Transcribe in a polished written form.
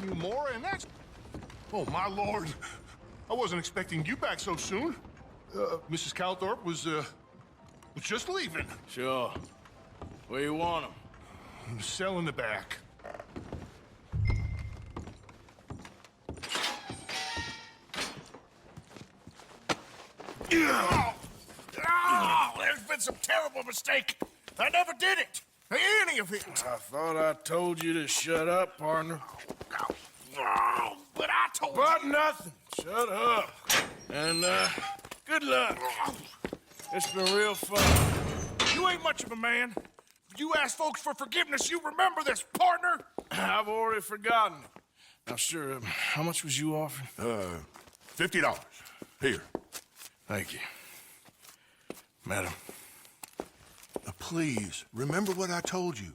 you more, and that's... Oh, my lord. I wasn't expecting you back so soon. Mrs. Calthorpe was just leaving. Sure. Where you want him? Cell in the back. There's been some terrible mistake. I never did it. Any of it. I thought I told you to shut up, partner. But I told But nothing. Shut up. And, good luck. It's been real fun. you ain't much of a man. If you ask folks for forgiveness, you remember this, partner. I've already forgotten. Now, sure, how much was you offering? $50. Here. Thank you. Madam. Please, remember what I told you.